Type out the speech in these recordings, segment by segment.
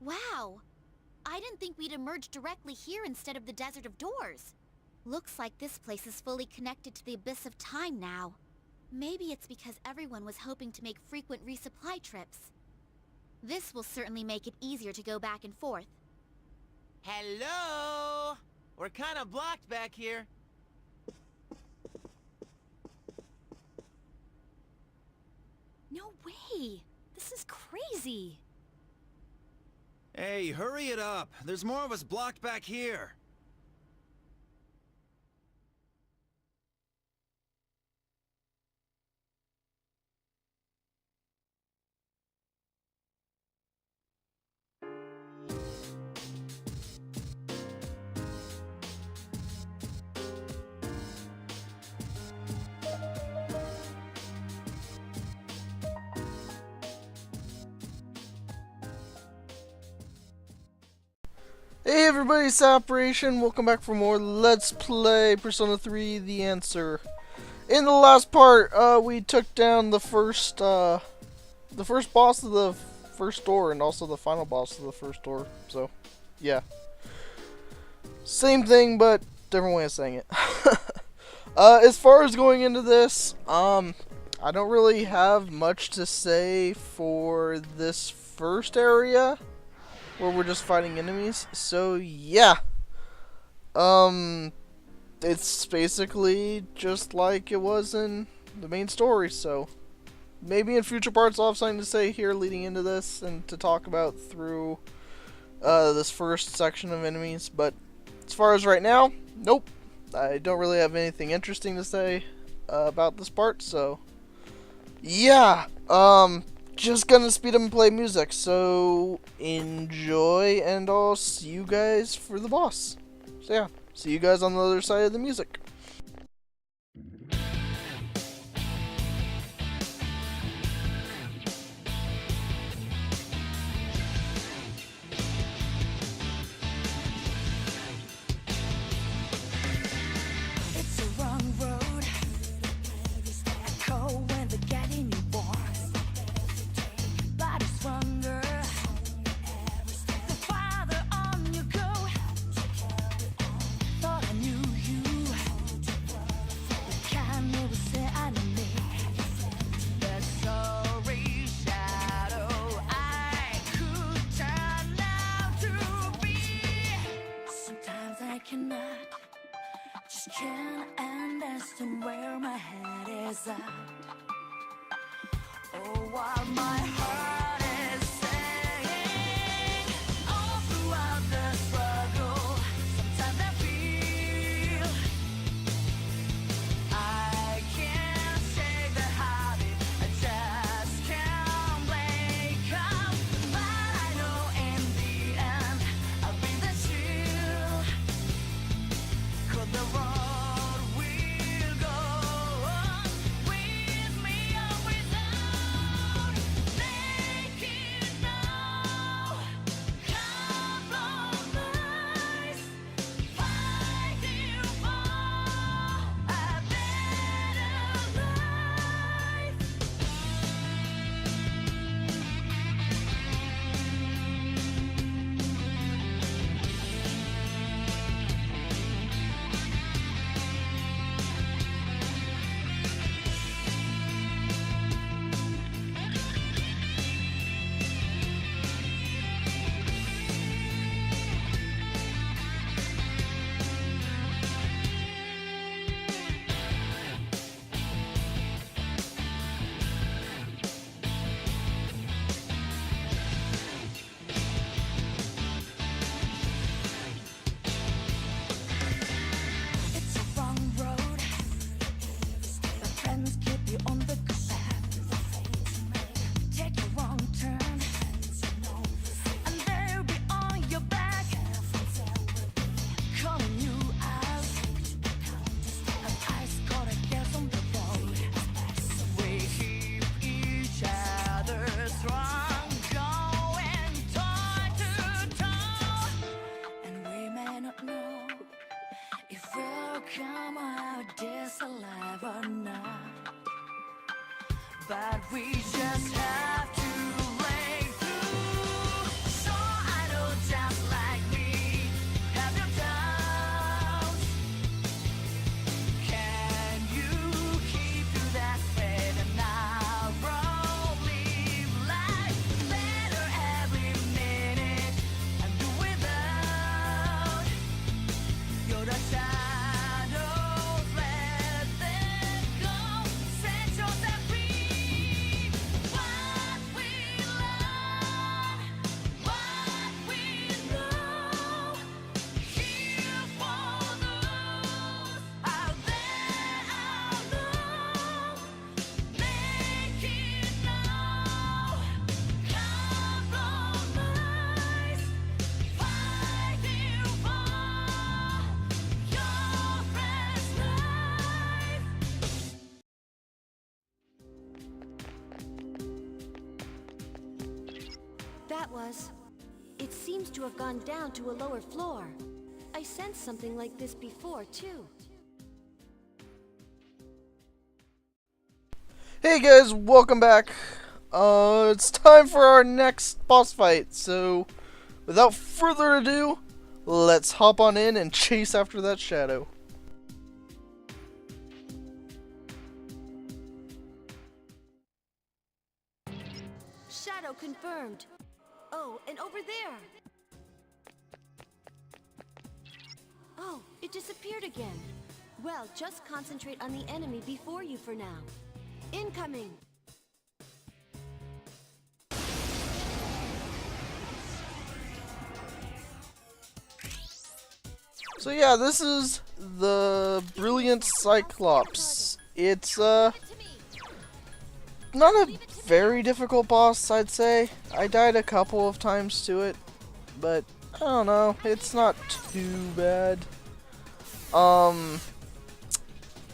Wow! I didn't think we'd emerge directly here instead of the Desert of Doors. Looks like this place is fully connected to the Abyss of Time now. Maybe it's because everyone was hoping to make frequent resupply trips. This will certainly make it easier to go back and forth. Hello? We're kinda blocked back here. No way! This is crazy! Hey, hurry it up. There's more of us blocked back here. Hey everybody, it's Operation. Welcome back for more Let's Play Persona 3 The Answer. In the last part, we took down the first boss of the first door and also the final boss of the first door. So, yeah. Same thing, but different way of saying it. As far as going into this, I don't really have much to say for this first area, where we're just fighting enemies. So yeah, it's basically just like it was in the main story. So maybe in future parts I'll have something to say here leading into this and to talk about through this first section of enemies. But as far as right now, nope, I don't really have anything interesting to say about this part. So yeah, just gonna speed up and play music, so enjoy, and I'll see you guys for the boss. So yeah, see you guys on the other side of the music. It's a wrong road. Echo when they're getting you born. Body stronger. The farther on you go. Thought I knew you. The kind never say I know me. That sorry shadow I could turn out to be. Sometimes I cannot. Just can't understand where my head is at. Oh, what my heart is saying. All throughout the struggle, sometimes I feel I can't shake the habit. I just can't wake up. But I know in the end I'll be the shield. 'Cause the road will go on with me or without me. that was. It seems to have gone down to a lower floor. I sensed something like this before, too. Hey guys, welcome back. It's time for our next boss fight, so without further ado, let's hop on in and chase after that shadow. Shadow confirmed. Oh, and over there. Oh, it disappeared again. Well, just concentrate on the enemy before you for now. Incoming! So yeah, this is the Brilliant Cyclops. It's not a very difficult boss, I'd say. I died a couple of times to it, but I don't know, it's not too bad.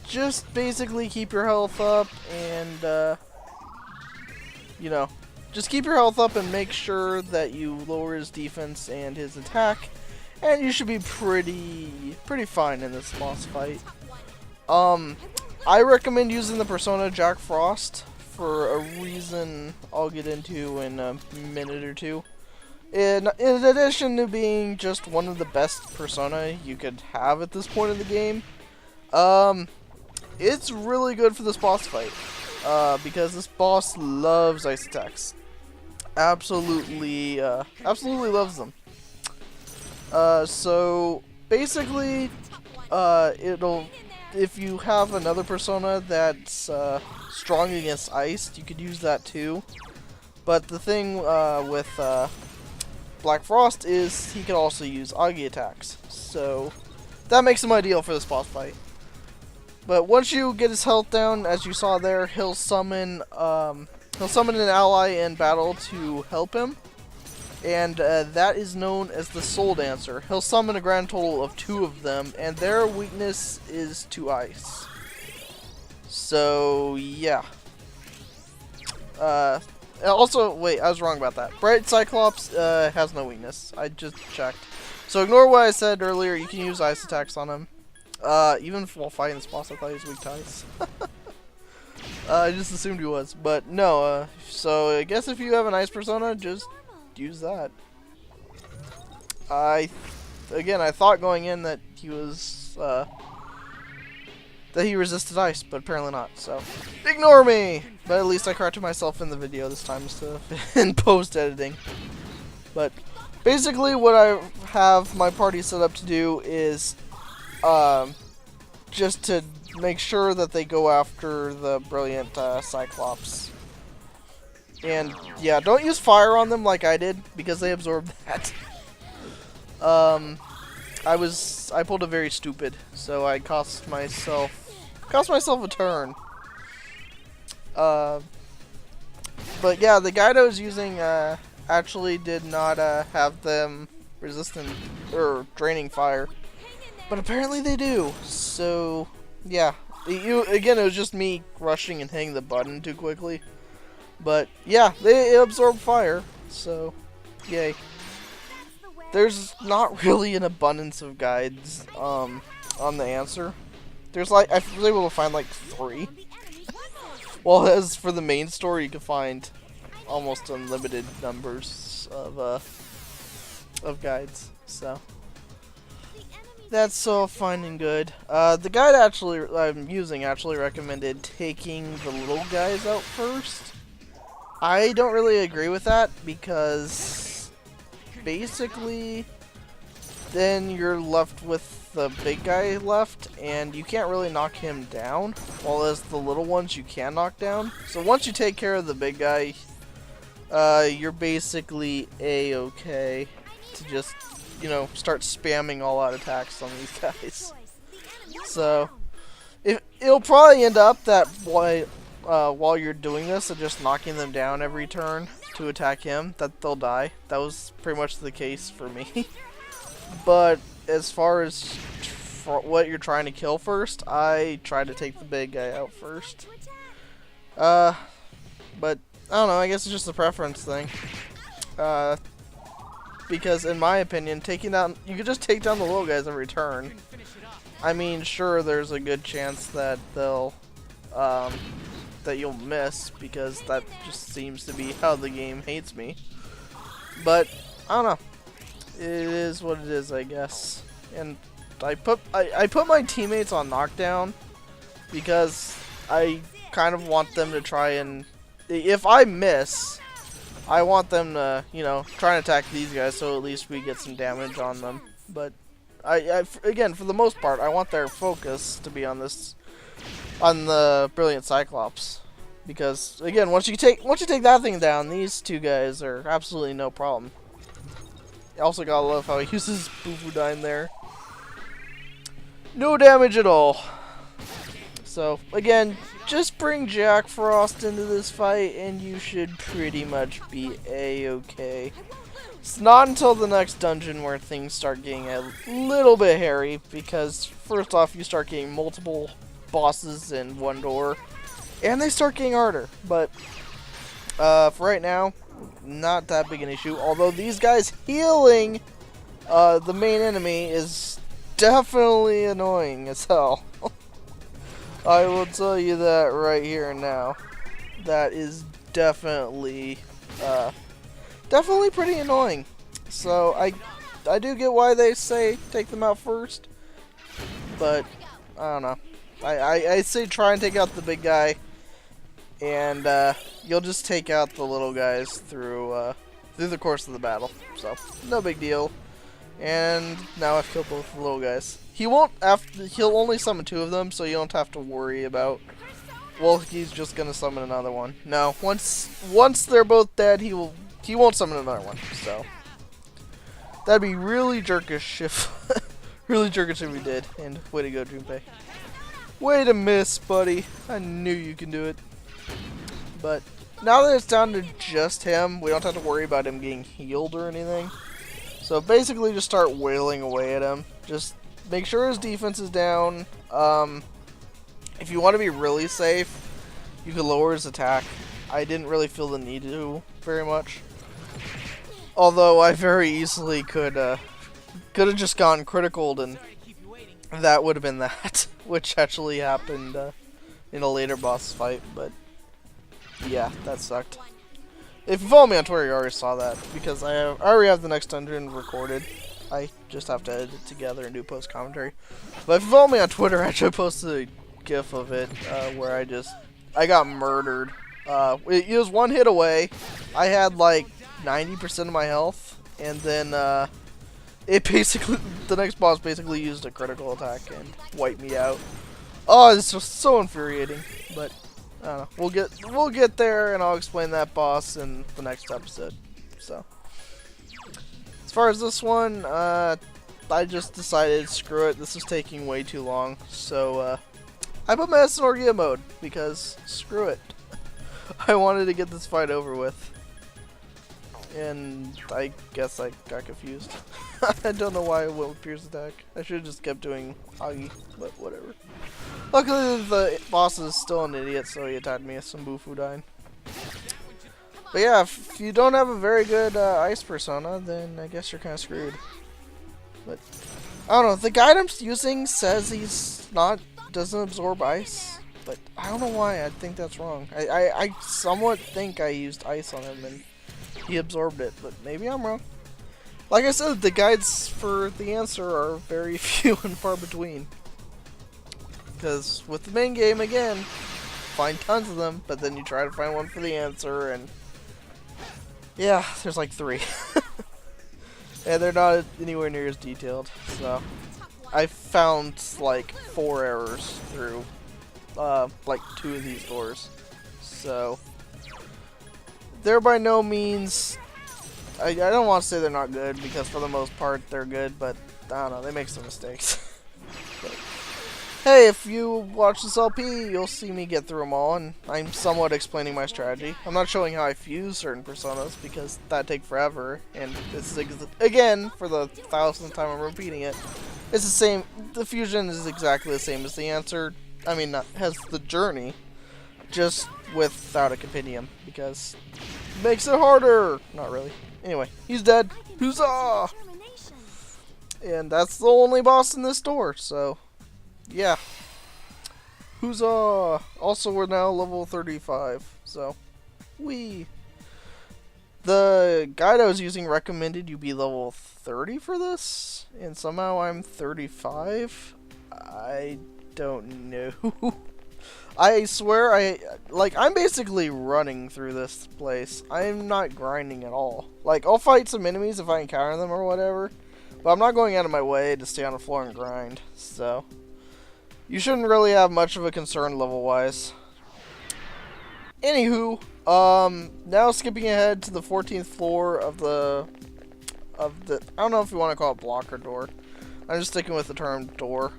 Just basically keep your health up and you know, just keep your health up and make sure that you lower his defense and his attack, and you should be pretty fine in this boss fight. I recommend using the Persona Jack Frost for a reason I'll get into in a minute or two. In addition to being just one of the best Persona you could have at this point in the game, it's really good for this boss fight, because this boss loves ice attacks. Absolutely loves them. So basically, if you have another Persona that's strong against ice, you could use that too. But the thing with Black Frost is he can also use Agi attacks, so that makes him ideal for this boss fight. But once you get his health down, as you saw there, he'll summon an ally in battle to help him, and that is known as the Soul Dancer. He'll summon a grand total of 2 of them, and their weakness is to ice. So yeah. Also, wait, I was wrong about that. Bright Cyclops has no weakness. I just checked. So ignore what I said earlier. You can use ice attacks on him. Even while fighting this boss, I thought he was weak to ice. I just assumed he was, but no. So I guess if you have an ice Persona, just use that. Again, I thought going in that he was that he resisted ice, but apparently not. So ignore me. But at least I corrected myself in the video this time instead of in post editing. But basically, what I have my party set up to do is just to make sure that they go after the Brilliant Cyclops. And yeah, don't use fire on them like I did, because they absorb that. I pulled a very stupid, so I cost myself a turn. But yeah, the guide I was using actually did not have them resistant or draining fire, but apparently they do. So yeah, again, it was just me rushing and hitting the button too quickly. But yeah, they absorb fire, so yay. There's not really an abundance of guides on the answer. There's like, I was able to find like 3. Well, as for the main story, you can find almost unlimited numbers of guides. So that's all fine and good. The guide I'm using actually recommended taking the little guys out first. I don't really agree with that, because basically then you're left with the big guy left, and you can't really knock him down, while as the little ones you can knock down. So once you take care of the big guy, you're basically a-okay to just, you know, start spamming all out attacks on these guys. So it'll probably end up that while you're doing this and just knocking them down every turn to attack him, that they'll die. That was pretty much the case for me. But as far as what you're trying to kill first, I try to take the big guy out first. But I don't know, I guess it's just a preference thing. Because in my opinion, you could just take down the little guys every turn. I mean, sure, there's a good chance that that you'll miss, because that just seems to be how the game hates me. But I don't know. It is what it is, I guess. And I put my teammates on knockdown because I kind of want them to try and, if I miss, I want them to, you know, try and attack these guys so at least we get some damage on them. But again, for the most part, I want their focus to be on the Brilliant Cyclops, because again, once you take that thing down, these two guys are absolutely no problem. I also gotta love how he uses Bufudyne there. No damage at all. So again, just bring Jack Frost into this fight and you should pretty much be a-okay. It's not until the next dungeon where things start getting a little bit hairy, because first off, you start getting multiple bosses in one door, and they start getting harder. But for right now, not that big an issue. Although these guys healing the main enemy is definitely annoying as hell. I will tell you that right here and now. That is definitely pretty annoying. So I do get why they say take them out first, but I don't know. I say try and take out the big guy, and you'll just take out the little guys through the course of the battle. So no big deal. And now I've killed both the little guys. He'll only summon 2 of them, so you don't have to worry about, well, he's just gonna summon another one. No, once they're both dead, he won't summon another one. So that'd be really jerkish if if we did. And way to go, Junpei. Way to miss, buddy. I knew you can do it. But now that it's down to just him, we don't have to worry about him getting healed or anything. So basically just start wailing away at him. Just make sure his defense is down. If you want to be really safe, you could lower his attack. I didn't really feel the need to very much. Although I very easily could have just gone critical, and that would have been that. Which actually happened in a later boss fight. But yeah, that sucked. If you follow me on Twitter, you already saw that, because I already have the next dungeon recorded. I just have to edit it together and do post commentary. But if you follow me on Twitter, I actually posted a GIF of it where I got murdered. It was one hit away. I had like 90% of my health, and then the next boss basically used a critical attack and wiped me out. Oh, it's just so infuriating. But I don't know. We'll get there, and I'll explain that boss in the next episode. So, as far as this one, I just decided, screw it, this is taking way too long. So, I put my Essinorgia mode, because screw it. I wanted to get this fight over with. And I guess I got confused. I don't know why I went with Pierce Attack. I should have just kept doing Hagi, but whatever. Luckily, the boss is still an idiot, so he attacked me with some Bufudyne. But yeah, if you don't have a very good ice persona, then I guess you're kind of screwed. But I don't know. The guide I'm using says doesn't absorb ice, but I don't know why. I think that's wrong. I somewhat think I used ice on him and he absorbed it, but maybe I'm wrong. Like I said, the guides for the answer are very few and far between. Because with the main game, again, find tons of them, but then you try to find one for the answer, and yeah, there's like 3. And they're not anywhere near as detailed, so I found like 4 errors through like 2 of these doors. So they're by no means, I don't want to say they're not good, because for the most part they're good, but I don't know, they make some mistakes. But hey, if you watch this LP, you'll see me get through them all, and I'm somewhat explaining my strategy. I'm not showing how I fuse certain personas, because that'd take forever, and this is, again, for the 1000th time I'm repeating it, it's the same, the fusion is exactly the same as the answer. I mean, has the journey, just without a compendium, because it makes it harder! Not really. Anyway, he's dead. Huzzah! And that's the only boss in this door, so yeah. Huzzah! Also, we're now level 35, so the guide I was using recommended you be level 30 for this, and somehow I'm 35. I don't know. I swear, I'm basically running through this place. I'm not grinding at all. Like, I'll fight some enemies if I encounter them or whatever, but I'm not going out of my way to stay on the floor and grind, so you shouldn't really have much of a concern level-wise. Anywho, now skipping ahead to the 14th floor of the, I don't know if you want to call it block or door. I'm just sticking with the term door.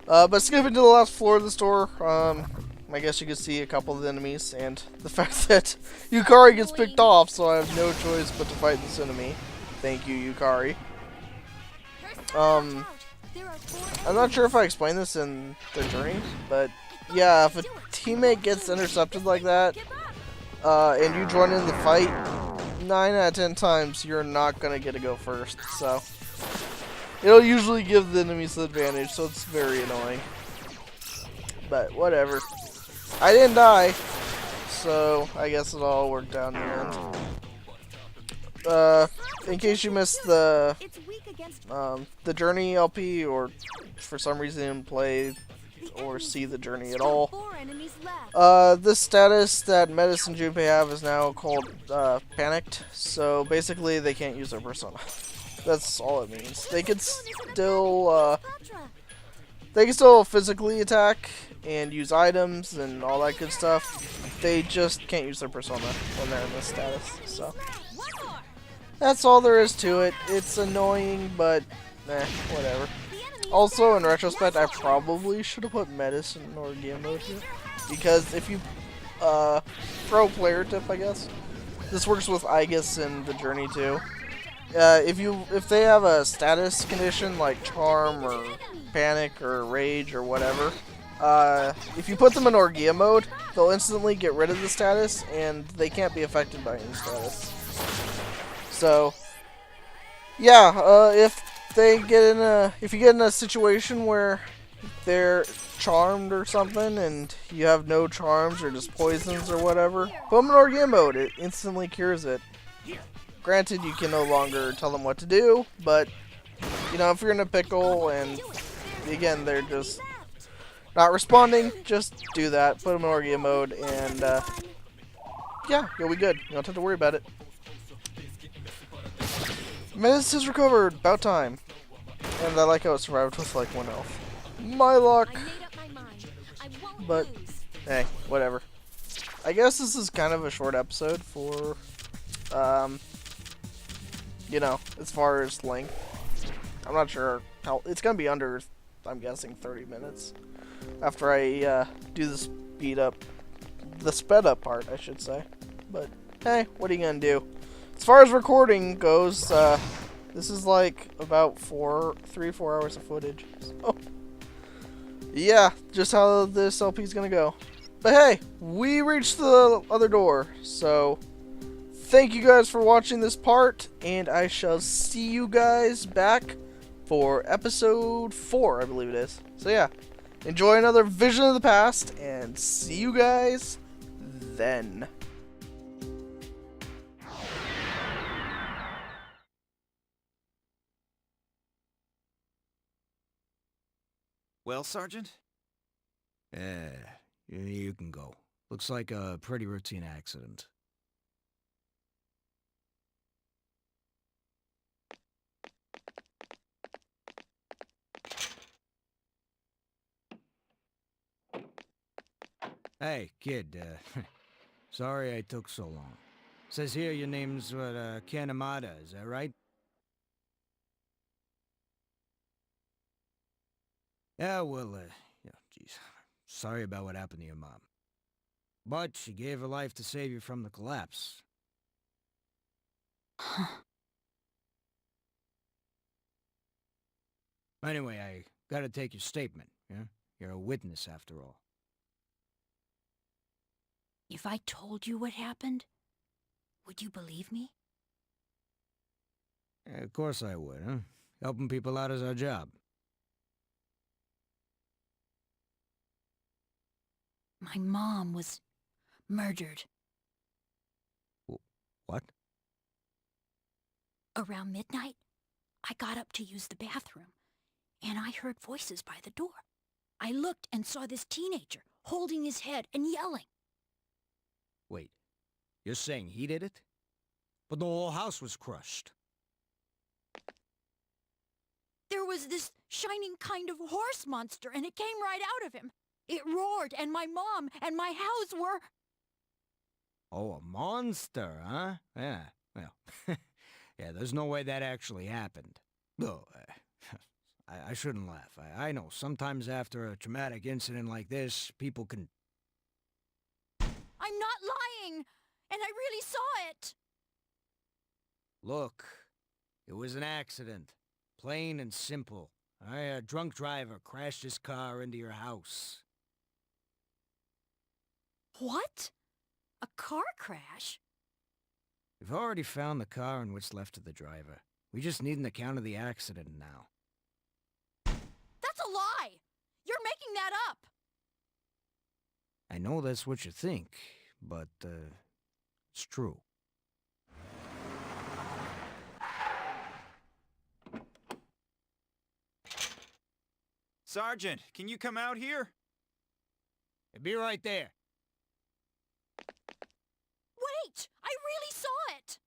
But skipping to the last floor of the store, I guess you can see a couple of the enemies, and the fact that Yukari gets picked off, so I have no choice but to fight this enemy. Thank you, Yukari. I'm not sure if I explained this in the journey, but yeah, if a teammate gets intercepted like that, and you join in the fight, 9 out of 10 times you're not gonna get to go first, so it'll usually give the enemies the advantage, so it's very annoying. But whatever. I didn't die, so I guess it all worked out in the end. In case you missed the journey LP, or for some reason didn't play or see the journey at all, this status that Metis and Junpei have is now called panicked. So basically, they can't use their persona. That's all it means. They can still physically attack and use items and all that good stuff. They just can't use their persona when they're in this status. So that's all there is to it. It's annoying, but whatever. Also, in retrospect, I probably should have put Metis in Orgia mode here, because if you pro player tip, I guess this works with Aegis and the journey too. If they have a status condition like charm or panic or rage or whatever, if you put them in Orgia mode, they'll instantly get rid of the status and they can't be affected by any status. So yeah, if you get in a situation where they're charmed or something and you have no charms or just poisons or whatever, put them in Orgia mode. It instantly cures it. Granted, you can no longer tell them what to do, but you know, if you're in a pickle and again they're just not responding, just do that. Put them in Orgia mode, and yeah, you'll be good. You don't have to worry about it. Metis is recovered. About time. And I like how it survived with like 1 health. My luck. But hey, whatever. I guess this is kind of a short episode for you know, as far as length. I'm not sure how it's gonna be under, I'm guessing 30 minutes after I do the sped up part, I should say. But hey, what are you gonna do? As far as recording goes, this is like about 3-4 hours of footage. So yeah, just how this LP is gonna go. But hey, we reached the other door, so thank you guys for watching this part, and I shall see you guys back for episode 4, I believe it is. So yeah, enjoy another Vision of the Past, and see you guys then. Well, Sergeant? You can go. Looks like a pretty routine accident. Hey, kid, sorry I took so long. Says here your name's, Kanamata, is that right? Yeah, well, geez. Sorry about what happened to your mom. But she gave her life to save you from the collapse. Anyway, I gotta take your statement, yeah? You're a witness, after all. If I told you what happened, would you believe me? Of course I would, huh? Helping people out is our job. My mom was murdered What? around midnight. I got up to use the bathroom, and I heard voices by the door. I looked and saw this teenager holding his head and yelling. Wait, you're saying he did it? But the whole house was crushed. There was this shining kind of horse monster, and it came right out of him. It roared, and my mom and my house were... Oh, a monster, huh? Yeah, well, yeah, there's no way that actually happened. Oh, I shouldn't laugh. I know, sometimes after a traumatic incident like this, people can... I'm not lying, and I really saw it. Look, it was an accident. Plain and simple. A drunk driver crashed his car into your house. What? A car crash? We've already found the car and what's left of the driver. We just need an account of the accident now. That's a lie! You're making that up! I know that's what you think, but, it's true. Sergeant, can you come out here? Be right there. Wait! I really saw it!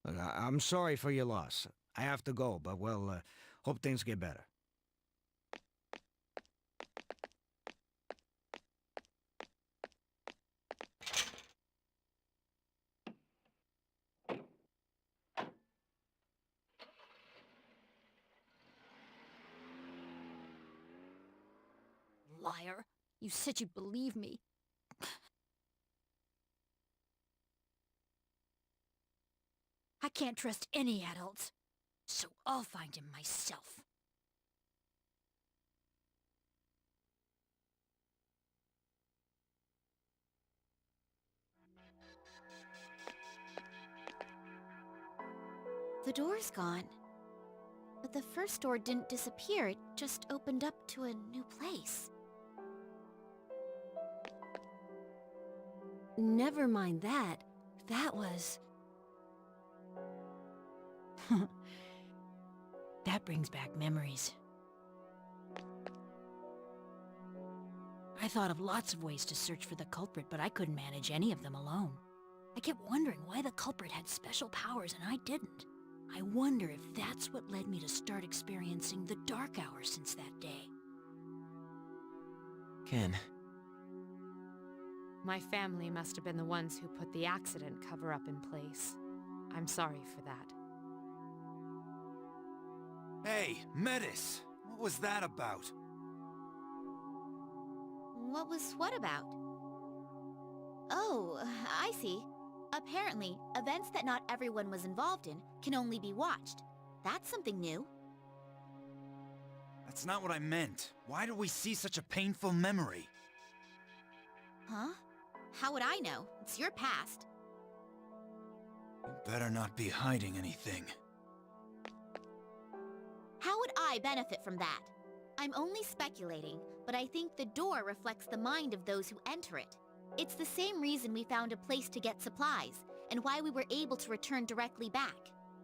Look, I'm sorry for your loss. I have to go, but, well, hope things get better. Liar. You said you'd believe me. I can't trust any adults, so I'll find him myself. The door's gone. But the first door didn't disappear, it just opened up to a new place. Never mind that. That was... That brings back memories. I thought of lots of ways to search for the culprit, but I couldn't manage any of them alone. I kept wondering why the culprit had special powers and I didn't. I wonder if that's what led me to start experiencing the dark hours since that day. Ken. My family must have been the ones who put the accident cover-up in place. I'm sorry for that. Hey, Metis! What was that about? What was what about? Oh, I see. Apparently, events that not everyone was involved in can only be watched. That's something new. That's not what I meant. Why do we see such a painful memory? Huh? How would I know? It's your past. You better not be hiding anything. How would I benefit from that? I'm only speculating, but I think the door reflects the mind of those who enter it. It's the same reason we found a place to get supplies, and why we were able to return directly back.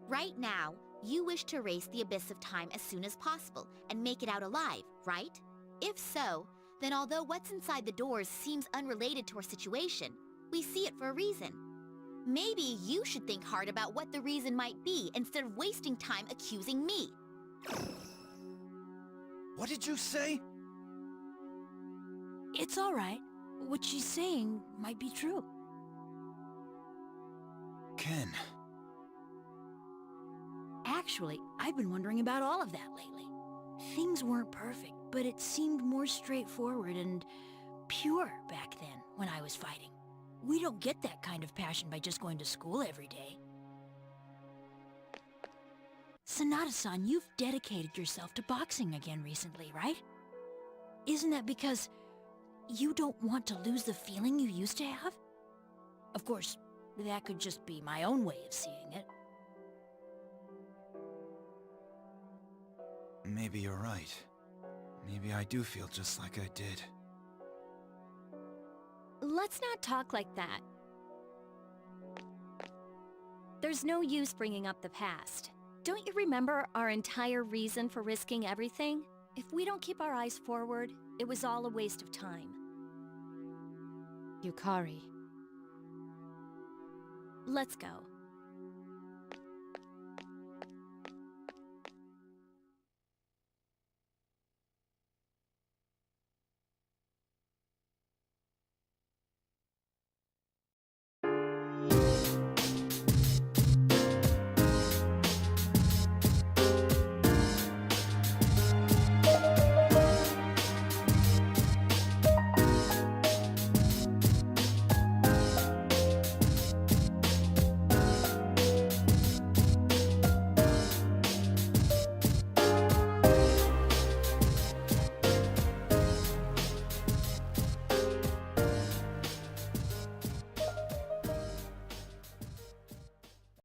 Right now, you wish to erase the abyss of time as soon as possible, and make it out alive, right? If so, then although what's inside the doors seems unrelated to our situation, we see it for a reason. Maybe you should think hard about what the reason might be instead of wasting time accusing me. What did you say? It's all right. What she's saying might be true. Ken. Actually, I've been wondering about all of that lately. Things weren't perfect, but it seemed more straightforward and pure back then when I was fighting. We don't get that kind of passion by just going to school every day. Sanada-san, you've dedicated yourself to boxing again recently, right? Isn't that because you don't want to lose the feeling you used to have? Of course, that could just be my own way of seeing it. Maybe you're right. Maybe I do feel just like I did. Let's not talk like that. There's no use bringing up the past. Don't you remember our entire reason for risking everything? If we don't keep our eyes forward, it was all a waste of time. Yukari. Let's go.